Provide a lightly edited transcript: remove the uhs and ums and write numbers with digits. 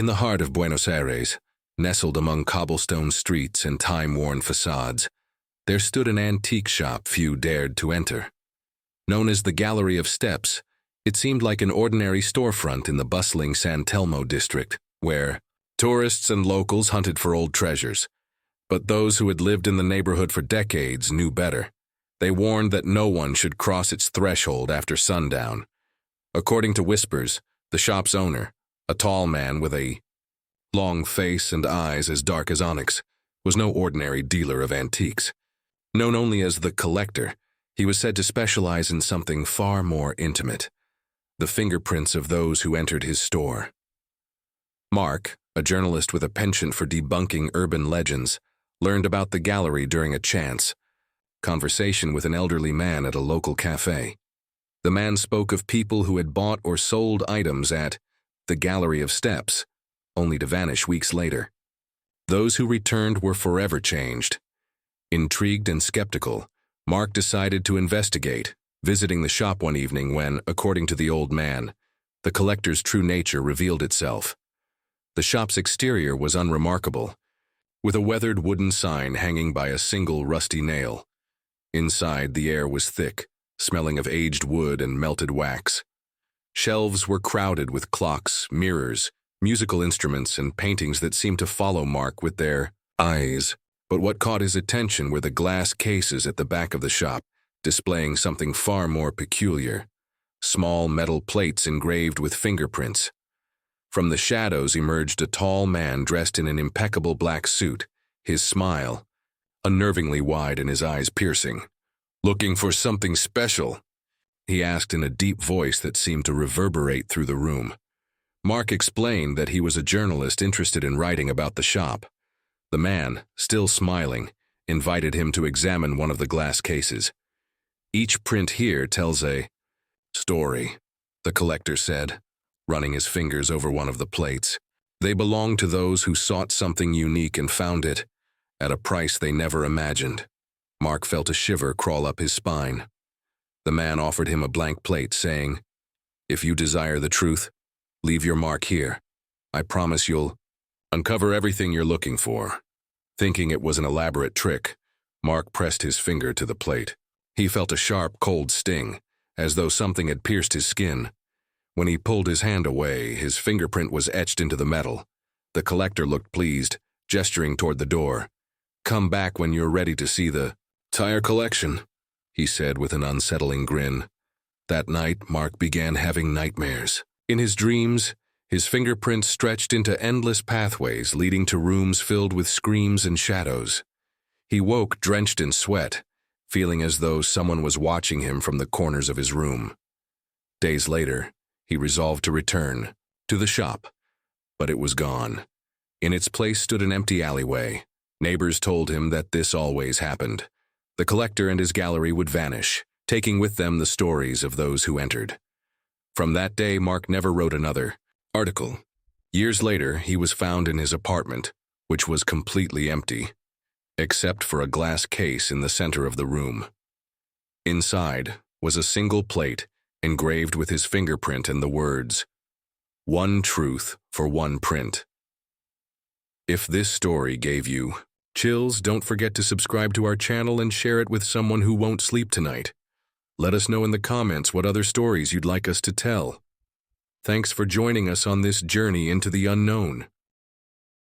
In the heart of Buenos Aires, nestled among cobblestone streets and time-worn facades, there stood an antique shop few dared to enter. Known as the Gallery of Steps, it seemed like an ordinary storefront in the bustling San Telmo district, where tourists and locals hunted for old treasures. But those who had lived in the neighborhood for decades knew better. They warned that no one should cross its threshold after sundown. According to whispers, the shop's owner, a tall man with a long face and eyes as dark as onyx, was no ordinary dealer of antiques. Known only as the collector, he was said to specialize in something far more intimate: the fingerprints of those who entered his store. Mark, a journalist with a penchant for debunking urban legends, learned about the gallery during a chance conversation with an elderly man at a local café. The man spoke of people who had bought or sold items at the Gallery of Steps, only to vanish weeks later. Those who returned were forever changed. Intrigued and skeptical, Mark decided to investigate, visiting the shop one evening when, according to the old man, the collector's true nature revealed itself. The shop's exterior was unremarkable, with a weathered wooden sign hanging by a single rusty nail. Inside, the air was thick, smelling of aged wood and melted wax. Shelves were crowded with clocks, mirrors, musical instruments, and paintings that seemed to follow Mark with their eyes. But what caught his attention were the glass cases at the back of the shop, displaying something far more peculiar: small metal plates engraved with fingerprints. From the shadows emerged a tall man dressed in an impeccable black suit, his smile unnervingly wide and his eyes piercing. "Looking for something special?" he asked in a deep voice that seemed to reverberate through the room. Mark explained that he was a journalist interested in writing about the shop. The man, still smiling, invited him to examine one of the glass cases. "Each print here tells a story," the collector said, running his fingers over one of the plates. "They belong to those who sought something unique and found it at a price they never imagined." Mark felt a shiver crawl up his spine. The man offered him a blank plate, saying, "If you desire the truth, leave your mark here. I promise you'll uncover everything you're looking for." Thinking it was an elaborate trick, Mark pressed his finger to the plate. He felt a sharp, cold sting, as though something had pierced his skin. When he pulled his hand away, his fingerprint was etched into the metal. The collector looked pleased, gesturing toward the door. "Come back when you're ready to see the entire collection," he said with an unsettling grin. That night, Mark began having nightmares. In his dreams, his fingerprints stretched into endless pathways leading to rooms filled with screams and shadows. He woke drenched in sweat, feeling as though someone was watching him from the corners of his room. Days later, he resolved to return to the shop, but it was gone. In its place stood an empty alleyway. Neighbors told him that this always happened. The collector and his gallery would vanish, taking with them the stories of those who entered. From that day, Mark never wrote another article. Years later, he was found in his apartment, which was completely empty, except for a glass case in the center of the room. Inside was a single plate engraved with his fingerprint and the words, "One truth for one print." If this story gave you chills, don't forget to subscribe to our channel and share it with someone who won't sleep tonight. Let us know in the comments what other stories you'd like us to tell. Thanks for joining us on this journey into the unknown.